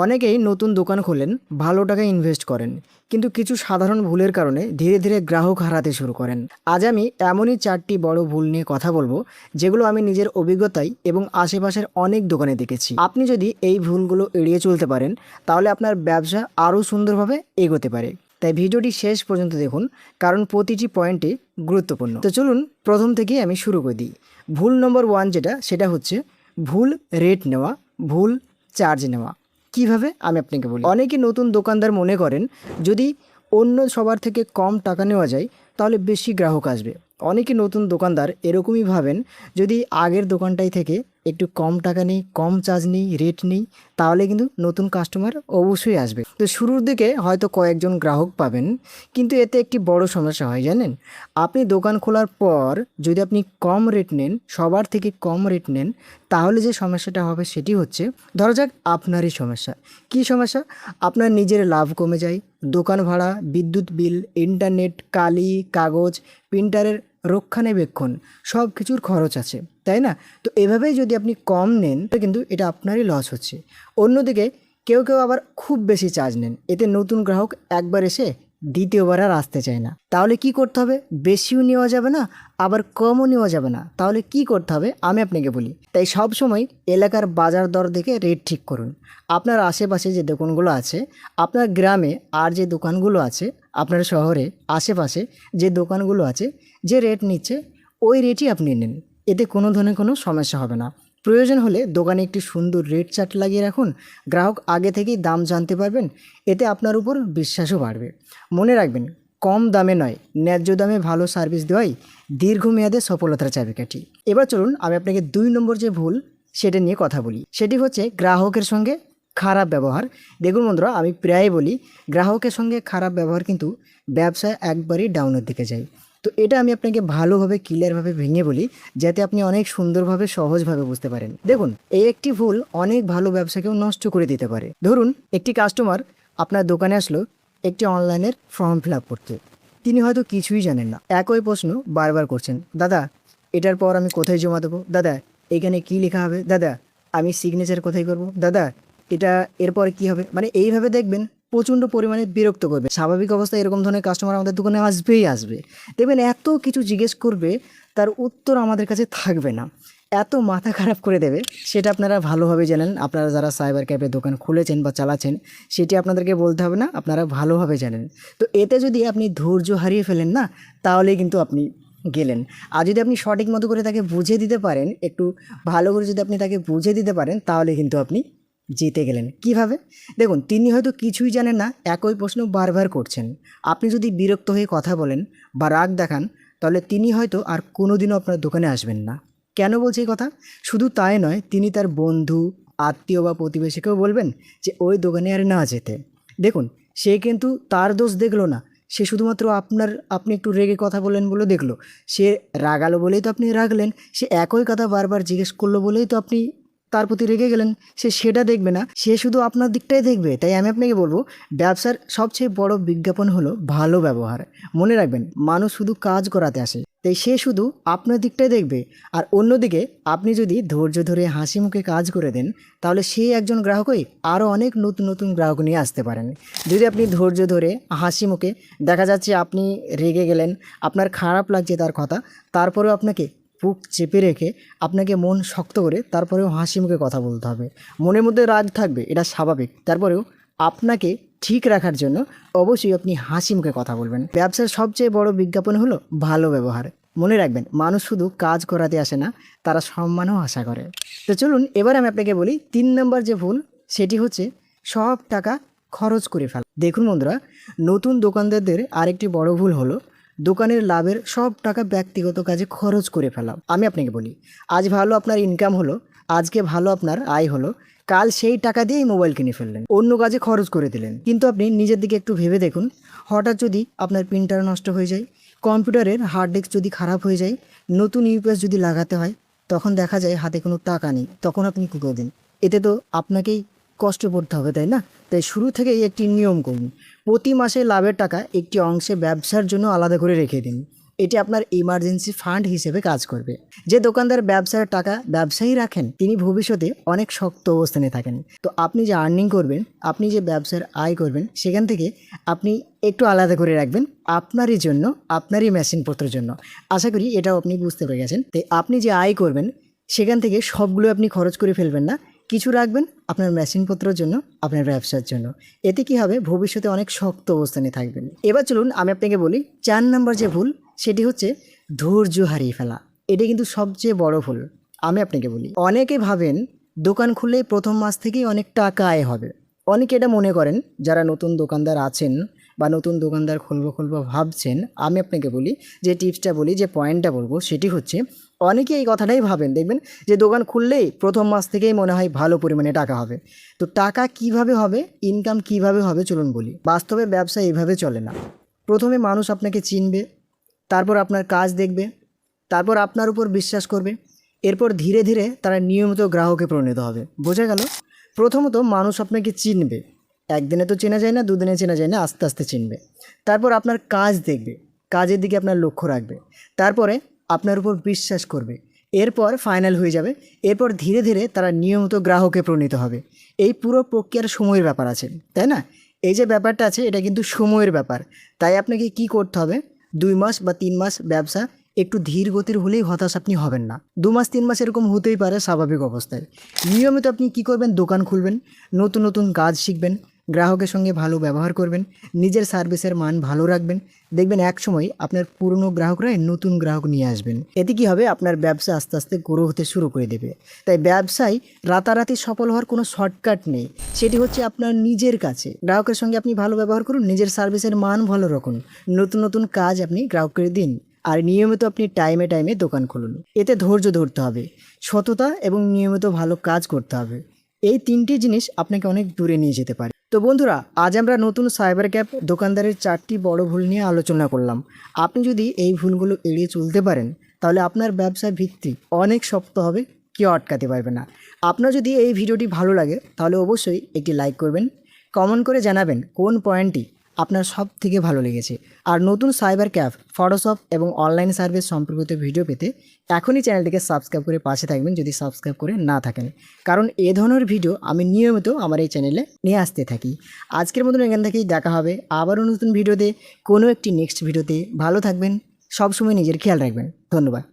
অনেকেই নতুন দোকান খোলেন, ভালো টাকা ইনভেস্ট করেন, কিন্তু কিছু সাধারণ ভুলের কারণে ধীরে ধীরে গ্রাহক হারাতে শুরু করেন। আজ আমি এমনই 4টি বড় ভুল নিয়ে কথা বলবো, যেগুলো আমি নিজের অভিজ্ঞতায় এবং আশেপাশের অনেক দোকানে দেখেছি। আপনি যদি এই ভুলগুলো এড়িয়ে চলতে পারেন, তাহলে আপনার ব্যবসা আরও সুন্দরভাবে এগোতে পারে। তাই ভিডিওটি শেষ পর্যন্ত দেখুন, কারণ প্রতিটি পয়েন্টে গুরুত্বপূর্ণ। তো চলুন প্রথম থেকেই আমি শুরু করে দিই। ভুল নম্বর 1 যেটা, সেটা হচ্ছে ভুল রেট নেওয়া, ভুল চার্জ নেওয়া। কিভাবে আমি আপনাকে বলি। অনেকে নতুন দোকানদার মনে করেন যদি অন্য সবার থেকে কম টাকা নেওয়া যায় তাহলে বেশি গ্রাহক আসবে। অনেকে নতুন দোকানদার এরকমই ভাবেন, যদি আগের দোকানটাই থেকে একটু কম টাকা নিই, কম চার্জ নিই, রেট নিই, তাহলে কিন্তু নতুন কাস্টমার অবশ্যই আসবে। তো শুরুর দিকে হয়তো কয়েকজন গ্রাহক পাবেন, কিন্তু এতে একটি বড় সমস্যা হয় জানেন। আপনি দোকান খোলার পর যদি আপনি কম রেট নেন, সবার থেকে কম রেট নেন, তাহলে যে সমস্যাটা হবে সেটি হচ্ছে, ধরা যাক আপনারই সমস্যা। কী সমস্যা? আপনার নিজের লাভ কমে যায়, দোকান ভাড়া, বিদ্যুৎ বিল, ইন্টারনেট, কালি, কাগজ, প্রিন্টারের রক্ষণাবেক্ষণ, সব কিছুর খরচ আছে, তাই না? তো এভাবেই যদি আপনি কম নেন, কিন্তু এটা আপনারই লস হচ্ছে। অন্যদিকে কেউ কেউ আবার খুব বেশি চার্জ নেন, এতে নতুন গ্রাহক একবার এসে দ্বিতীয়বার আর আসতে চায় না। তাহলে কি করতে হবে? বেশিও নেওয়া যাবে না, আবার কমও নেওয়া যাবে না। তাহলে কি করতে হবে আমি আপনাকে বলি। তাই সব সময় এলাকার বাজার দর দেখে রেট ঠিক করুন। আপনার আশেপাশে যে দোকানগুলো আছে, আপনার গ্রামে আর যে দোকানগুলো আছে, আপনার শহরে আশেপাশে যে দোকানগুলো আছে, যে রেট নিচ্ছে ওই রেটই আপনি নিন। এতে কোনো ধরনের কোনো সমস্যা হবে না। প্রয়োজন হলে দোকানে একটি সুন্দর রেট চার্ট লাগিয়ে রাখুন, গ্রাহক আগে থেকেই দাম জানতে পারবেন। এতে আপনার উপর বিশ্বাসও বাড়বে। মনে রাখবেন, কম দামে নয়, ন্যায্য দামে ভালো সার্ভিস দেওয়াই দীর্ঘমেয়াদে সফলতার চাবিকাঠি। এবার চলুন আমি আপনাকে 2 নম্বর যে ভুল সেটা নিয়ে কথা বলি। সেটি হচ্ছে গ্রাহকের সঙ্গে খারাপ ব্যবহার। দেখুন বন্ধুরা, আমি প্রায়ই বলি, গ্রাহকের সঙ্গে খারাপ ব্যবহার কিন্তু ব্যবসায় একবারই ডাউনের দিকে যায়। তো এটা আমি আপনাকে ভালোভাবে ক্লিয়ারভাবে ভেঙে বলি, যাতে আপনি অনেক সুন্দরভাবে সহজভাবে বুঝতে পারেন। দেখুন, এই একটি ভুল অনেক ভালো ব্যবসাকেও নষ্ট করে দিতে পারে। ধরুন, একটি কাস্টমার আপনার দোকানে আসলো একটি অনলাইনের ফর্ম ফিল আপ করতে। তিনি হয়তো কিছুই জানেন না, একই প্রশ্ন বারবার করছেন। দাদা, এটার পর আমি কোথায় জমা দেবো? দাদা, এখানে কি লেখা হবে? দাদা, আমি সিগনেচার কোথায় করব? দাদা, এটা এরপর কি হবে? মানে এইভাবে দেখবেন প্রচণ্ড পরিমাণে বিরক্ত করবে। স্বাভাবিক অবস্থায় এরকম ধরনের কাস্টমার আমাদের দোকানে আসবেই আসবে। দেখবেন এত কিছু জিজ্ঞেস করবে, তার উত্তর আমাদের কাছে থাকবে না। এত মাথা খারাপ করে দেবে, সেটা আপনারা ভালোভাবে জানেন। আপনারা যারা সাইবার ক্যাফে দোকান খুলেছেন বা চালাচ্ছেন, সেটি আপনাদেরকে বলতে হবে না, আপনারা ভালোভাবে জানেন। তো এতে যদি আপনি ধৈর্য হারিয়ে ফেলেন না, তাহলে কিন্তু আপনি গেলেন। আর যদি আপনি সঠিক মতো করে তাকে বুঝিয়ে দিতে পারেন, একটু ভালো করে যদি আপনি তাকে বুঝিয়ে দিতে পারেন, তাহলে কিন্তু আপনি জিতে গেলেন। কিভাবে? দেখুন, তিনি হয়তো কিছুই জানেন না, একই প্রশ্ন বারবার করছেন। আপনি যদি বিরক্ত হয়ে কথা বলেন বা রাগ দেখান, তাহলে তিনি হয়তো আর কোনোদিনও আপনার দোকানে আসবেন না। কেন বলছি এই কথা? শুধু তাই নয়, তিনি তার বন্ধু, আত্মীয় বা প্রতিবেশীকেও বলবেন যে ওই দোকানে আর না যেতে। দেখুন, সে কিন্তু তার দোষ দেখলো না, সে শুধুমাত্র আপনি একটু রেগে কথা বললেন বলে দেখলো। সে রাগালো বলেই তো আপনি রাগলেন, সে একই কথা বারবার জিজ্ঞেস করলো বলেই তো আপনি তার প্রতি রেগে গেলেন। সে সেটা দেখবে না, সে শুধু আপনার দিকটাই দেখবে। তাই আমি আপনাকে বলবো, ব্যবসার সবচেয়ে বড় বিজ্ঞাপন হলো ভালো ব্যবহার। মনে রাখবেন, মানুষ শুধু কাজ করাতে আসে, তাই সে শুধু আপনার দিকটাই দেখবে। আর অন্যদিকে আপনি যদি ধৈর্য ধরে হাসি মুখে কাজ করে দেন, তাহলে সেই একজন গ্রাহকই আরও অনেক নতুন নতুন গ্রাহক নিয়ে আসতে পারেন। যদি আপনি ধৈর্য ধরে হাসি মুখে, দেখা যাচ্ছে আপনি রেগে গেলেন, আপনার খারাপ লাগছে তার কথা, তারপরেও আপনাকে বুক চেপে রেখে, আপনাকে মন শক্ত করে তারপরেও হাসি মুখে কথা বলতে হবে। মনের মধ্যে রাগ থাকবে, এটা স্বাভাবিক। তারপরেও আপনাকে ঠিক রাখার জন্য অবশ্যই আপনি হাসি মুখে কথা বলবেন। ব্যবসার সবচেয়ে বড় বিজ্ঞাপন হলো ভালো ব্যবহার। মনে রাখবেন, মানুষ শুধু কাজ করাতে আসে না, তারা সম্মানও আশা করে। তো চলুন এবার আমি আপনাকে বলি 3 নম্বর যে ভুল, সেটি হচ্ছে সব টাকা খরচ করে ফেলা। দেখুন বন্ধুরা, নতুন দোকানদারদের আরেকটি বড় ভুল হলো দোকানের লাভের সব টাকা ব্যক্তিগত কাজে খরচ করে ফেলা। আমি আপনাকে বলি, আজ ভালো আপনার ইনকাম হলো, আজকে ভালো আপনার আয় হলো, কাল সেই টাকা দিয়েই মোবাইল কিনে ফেললেন, অন্য কাজে খরচ করে দিলেন। কিন্তু আপনি নিজের দিকে একটু ভেবে দেখুন, হঠাৎ যদি আপনার প্রিন্টার নষ্ট হয়ে যায়, কম্পিউটারের হার্ড ডিস্ক যদি খারাপ হয়ে যায়, নতুন ইউপিএস যদি লাগাতে হয়, তখন দেখা যায় হাতে কোনো টাকা নেই, তখন আপনি কী করবেন? এতে তো আপনাকেই কষ্ট পড়তে হবে, তাই না? তাই শুরু থেকেই একটি নিয়ম করুন, প্রতি মাসে লাভের টাকা একটি অংশে ব্যবসার জন্য আলাদা করে রেখে দিন। এটি আপনার ইমার্জেন্সি ফান্ড হিসেবে কাজ করবে। যে দোকানদার ব্যবসার টাকা ব্যবসায়ী রাখেন তিনি ভবিষ্যতে অনেক শক্ত অবস্থানে থাকেন। তো আপনি যে আর্নিং করবেন, আপনি যে ব্যবসার আয় করবেন, সেখান থেকে আপনি একটু আলাদা করে রাখবেন আপনারই জন্য, আপনারই মেশিনপত্রের জন্য। আশা করি এটাও আপনি বুঝতে পেরে গেছেন। তাই আপনি যে আয় করবেন সেখান থেকে সবগুলো আপনি খরচ করে ফেলবেন না, কিছু রাখবেন আপনার মেশিনপত্রের জন্য, আপনার ব্যবসার জন্য। এতে কি হবে, ভবিষ্যতে অনেক শক্ত অবস্থানে থাকবেন। এবার চলুন আমি আপনাকে বলি 4 নম্বর যে ভুল সেটি হচ্ছে ধৈর্য হারিয়ে ফেলা। এটা কিন্তু সবচেয়ে বড় ভুল। আমি আপনাকে বলি, অনেকে ভাবেন দোকান খুললে প্রথম মাস থেকেই অনেক টাকা আয় হবে। অনেকে এটা মনে করেন, যারা নতুন দোকানদার আছেন বা নতুন দোকানদার খুলবো ভাবছেন। আমি আপনাকে বলি, যে টিপসটা বলি, যে পয়েন্টটা বলবো সেটি হচ্ছে, অনেকে এই কথাটাই ভাবেন, দেখবেন যে দোকান খুললেই প্রথম মাস থেকেই মনে হয় ভালো পরিমাণে টাকা হবে। তো টাকা কিভাবে হবে, ইনকাম কিভাবে হবে চলুন বলি। বাস্তবে ব্যবসা এইভাবে চলে না। প্রথমে মানুষ আপনাকে চিনবে, তারপর আপনার কাজ দেখবে, তারপর আপনার উপর বিশ্বাস করবে, এরপর ধীরে ধীরে তারা নিয়মিত গ্রাহকে পরিণত হবে। বোঝা গেল? প্রথমত মানুষ আপনাকে চিনবে, একদিনে তো চেনা যায় না, দুদিনে চেনা যায় না, আস্তে আস্তে চিনবে। তারপর আপনার কাজ দেখবে, কাজের দিকে আপনার লক্ষ্য রাখবে, তারপরে আপনার উপর বিশ্বাস করবে, এরপর ফাইনাল হয়ে যাবে। এরপর ধীরে ধীরে তারা নিয়মিত গ্রাহকে পরিণত হবে। এই পুরো প্রক্রিয়ার সময়ের ব্যাপার আছে, তাই না? এই যে ব্যাপারটা আছে এটা কিন্তু সময়ের ব্যাপার। তাই আপনাকে কি করতে হবে, 2 মাস বা 3 মাস ব্যবসা একটু ধীর গতির হলেই হতাশ আপনি হবেন না। 2 মাস 3 মাস এরকম হতেই পারে স্বাভাবিক অবস্থায়। নিয়মিত আপনি কি করবেন, দোকান খুলবেন, নতুন নতুন কাজ শিখবেন, গ্রাহকের সঙ্গে ভালো ব্যবহার করবেন, নিজের সার্ভিসের মান ভালো রাখবেন। দেখবেন এক সময় আপনার পুরনো গ্রাহকরাই নতুন গ্রাহক নিয়ে আসবেন। এতে কি হবে, আপনার ব্যবসা আস্তে আস্তে গ্রো হতে শুরু করে দেবে। তাই ব্যবসায় রাতারাতি সফল হওয়ার কোনো শর্টকাট নেই, সেটি হচ্ছে আপনার নিজের কাছে। গ্রাহকের সঙ্গে আপনি ভালো ব্যবহার করুন, নিজের সার্ভিসের মান ভালো রাখুন, নতুন নতুন কাজ আপনি গ্রাহককে দিন, আর নিয়মিত আপনি টাইমে টাইমে দোকান খুলুন। এতে ধৈর্য ধরতে হবে, সততা এবং নিয়মিত ভালো কাজ করতে হবে। এই 3টি জিনিস আপনাকে অনেক দূরে নিয়ে যেতে পারে। তো বন্ধুরা, আজ আমরা নতুন সাইবার ক্যাফে দোকানদারের 4টি বড় ভুল নিয়ে আলোচনা করলাম। আপনি যদি এই ভুলগুলো এড়িয়ে চলতে পারেন তাহলে আপনার ব্যবসার ভিত্তি অনেক শক্ত হবে, কেউ আটকাতে পারবে না। আপনার যদি এই ভিডিওটি ভালো লাগে তাহলে অবশ্যই একটি লাইক করবেন, কমেন্ট করে জানাবেন কোন পয়েন্টটি আপনার সব থেকে ভালো লেগেছে। আর নতুন সাইবার ক্যাফ, ফটোশপ এবং অনলাইন সার্ভিস সম্পর্কিত ভিডিও পেতে এখনই চ্যানেলটিকে সাবস্ক্রাইব করে পাশে থাকবেন যদি সাবস্ক্রাইব করে না থাকেন, কারণ এ ধরনের ভিডিও আমি নিয়মিত আমার এই চ্যানেলে নিয়ে আসতে থাকি। আজকের মতন এখান থেকেই দেখা হবে আবারও নতুন ভিডিওতে, কোনো একটি নেক্সট ভিডিওতে। ভালো থাকবেন, সবসময় নিজের খেয়াল রাখবেন। ধন্যবাদ।